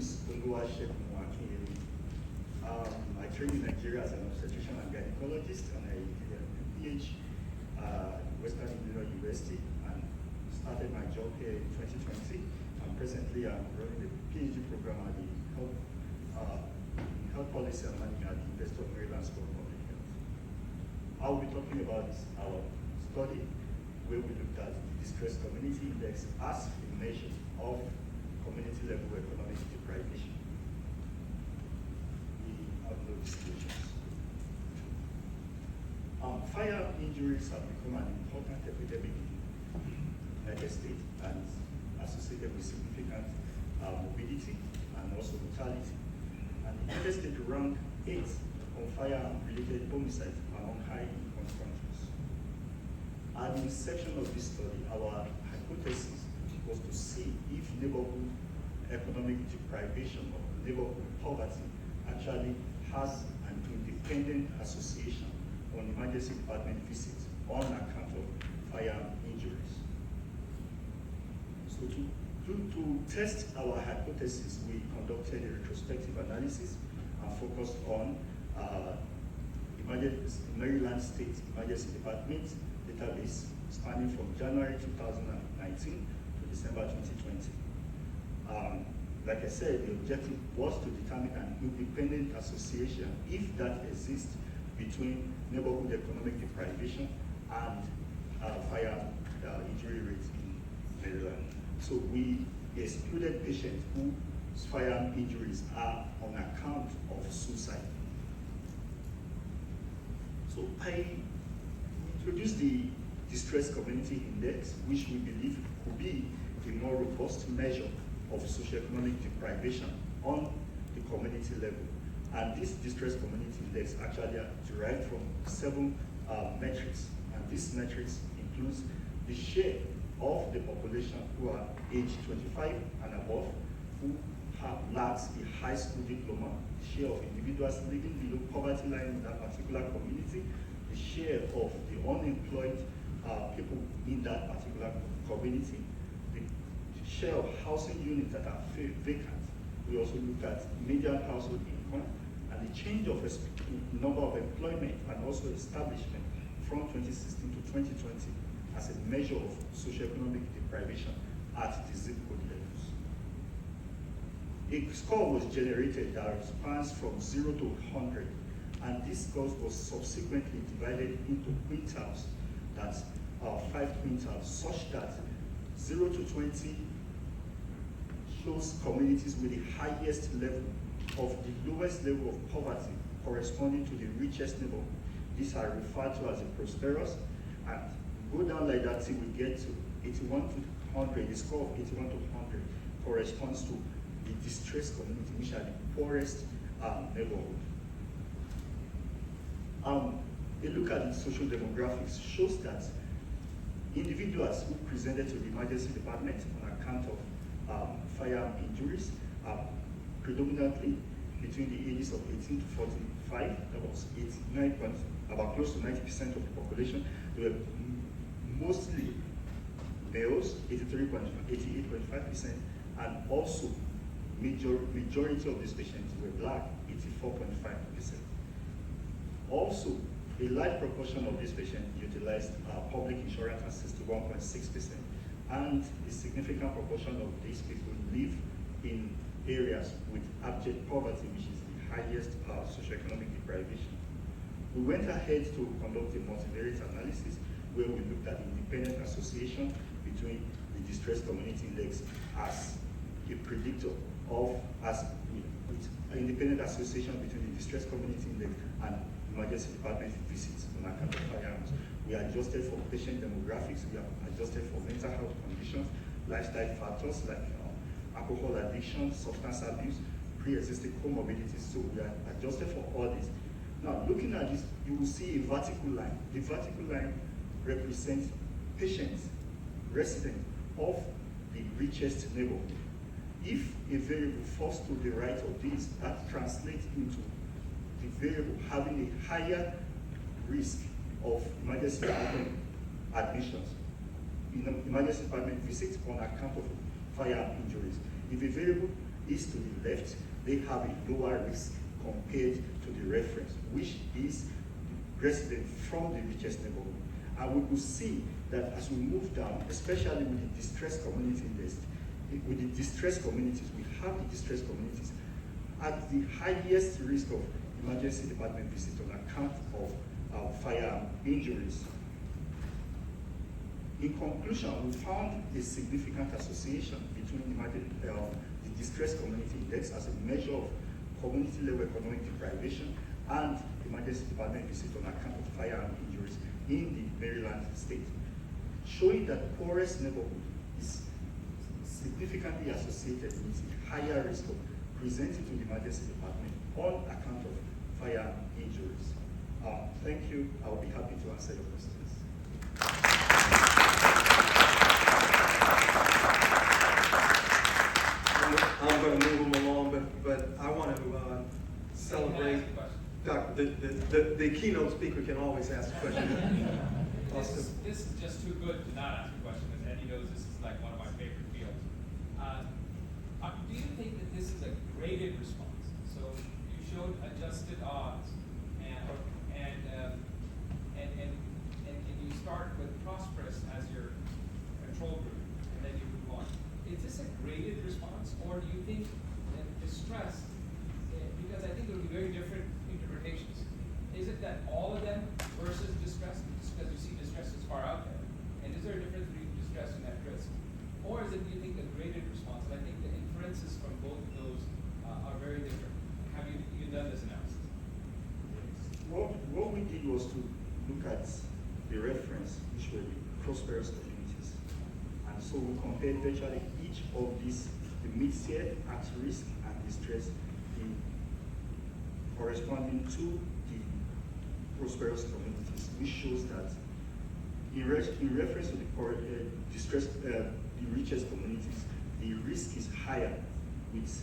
is Oluwasegun Akinyemi. I trained in Nigeria as an obstetrician and gynecologist, and I did a PhD at Western Illinois University and started my job here in 2020. And presently I'm running the PhD program at the Health Policy and Management at the University of Maryland School of Public Health. I'll be talking about our study where we looked at the Distress Community Index as a measure of community level economic deprivation. We have no disclosures. Firearm injuries have become an important epidemic in the United States and associated with significant morbidity and also mortality. And the United States ranked 8th on firearm-related homicides among high-income countries. At the inception of this study, our hypothesis was to see if neighborhood economic deprivation or neighborhood poverty actually has an independent association on emergency department visits on account of firearm injuries. So to test our hypothesis, we conducted a retrospective analysis and focused on Maryland State Emergency Department database spanning from January 2019 to December 2020. Like I said, the objective was to determine an independent association, if that exists, between neighborhood economic deprivation and firearm injury rates in Maryland. So we excluded patients whose firearm injuries are on account of suicide. So I introduced the Distress Community Index, which we believe could be a more robust measure of socioeconomic deprivation on the community level. And this Distress Community Index actually derived from 7 metrics. And these metrics includes the share of the population who are age 25 and above, who lacks a high school diploma, the share of individuals living below poverty line in that particular community, the share of the unemployed people in that particular community, the share of housing units that are vacant. We also looked at median household income and the change of number of employment and also establishment from 2016 to 2020 as a measure of socioeconomic deprivation at the zip code levels. A score was generated that spans from 0 to 100, and this score was subsequently divided into quintiles, that's 5 quintiles, such that 0 to 20 shows communities with the highest level of the lowest level of poverty corresponding to the richest neighborhood. These are referred to as the prosperous, and go down like that till we get to 81 to 100. The score of 81 to 100 corresponds to the distressed community, which are the poorest neighborhood. A look at the social demographics shows that individuals who presented to the emergency department on account of firearm injuries are predominantly between the ages of 18 to 45. That was 89, about close to 90% of the population. They were mostly males, 88.5%, and also majority of these patients were black, 84.5%. Also, a large proportion of these patients utilized public insurance at 61.6%, and a significant proportion of these people live in areas with abject poverty, which is the highest socioeconomic deprivation. We went ahead to conduct a multivariate analysis where we looked at the independent association between the Distress Community Index as a predictor of, with an independent association between the Distress Community Index and emergency department visits on account of firearms. We adjusted for patient demographics, we have adjusted for mental health conditions, lifestyle factors like alcohol addiction, substance abuse, pre-existing comorbidities. So we are adjusted for all this. Now, looking at this, you will see a vertical line. The vertical line represents patients, residents of the richest neighborhood. If a variable falls to the right of this, that translates into the variable having a higher risk of emergency department admissions, in emergency department visits on account of firearm injuries. If a variable is to the left, they have a lower risk compared to the reference, which is resident from the richest neighborhood. And we could see that as we move down, especially with the distressed community index, with the distressed communities, we have the distressed communities at the highest risk of emergency department visit on account of firearm injuries. In conclusion, we found a significant association between the distressed community index as a measure of community level economic deprivation and emergency department visit on account of firearm injuries in the Maryland state, showing that poorest neighborhood is significantly associated with a higher risk of presenting to the emergency department on account of firearm injuries. Thank you. I will be happy to answer your questions. I'm going to move them along, but I want to celebrate. The keynote speaker can always ask a question. This is just too good to not ask a question, as Eddie knows this is like one of my favorite fields. Do you think that this is a graded response? So you showed adjusted odds, and you start with prosperous as your control group, and then you move on. Is this a graded response, or do you think that distress, because I think it would be very different interpretations. Is it that all of them versus distress, because you see distress is far out there? And is there a difference between distress and at risk? Or is it, do you think, a graded response? And I think the inferences from both of those are very different. Have you done this analysis? What we did was to look at the reference, which were the prosperous communities. And so we compared virtually each of these, the mid-tier, at risk, and distress, corresponding to the prosperous communities, which shows that in reference to the richest communities, the risk is higher with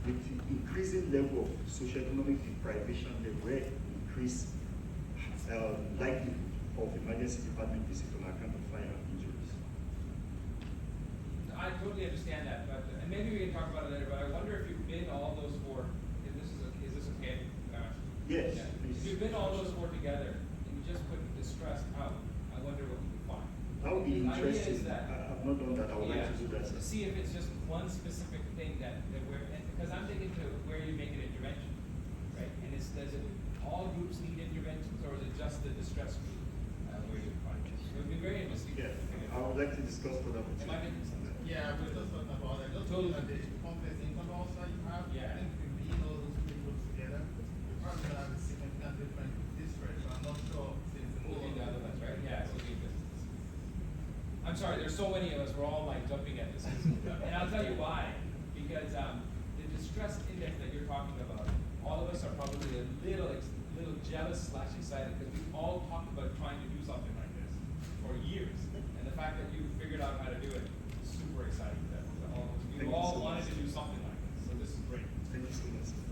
the increasing level of socioeconomic deprivation, there were increased likelihood of emergency department visit on account of firearm injuries. I totally understand that, but and maybe we can talk about it later. But I wonder if you've been all those four. Is this okay? Yes. Yeah. If you've been all those four together and you just put distress out, I wonder what you can find. That would be interesting. That, I've not done that. I would like to do that. To see if it's just one specific thing that we're, because I'm thinking to where you make an intervention, right? And does it all groups need interventions, or is it just the distress group where you find it? It would be very interesting. Yeah, I would like to discuss further with you. Am I making sense? Yeah, we're just talking about it. Just Totally. looking at the complex income also you have. Yeah. I think if we all those three groups together, you're probably going to have a significant different distress. I'm not sure since the Moving the other ones, right? Yeah, it will be good. I'm sorry, there's so many of us, we're all like jumping at this. And I'll tell you why. Because the distress index that you're talking about, all of us are probably a little jealous / excited because we've all talked about trying to do something like this for years. And the fact that you figured out how to do it is super exciting. That all of us, we all wanted to do something like this. So this is great. Thank you so much.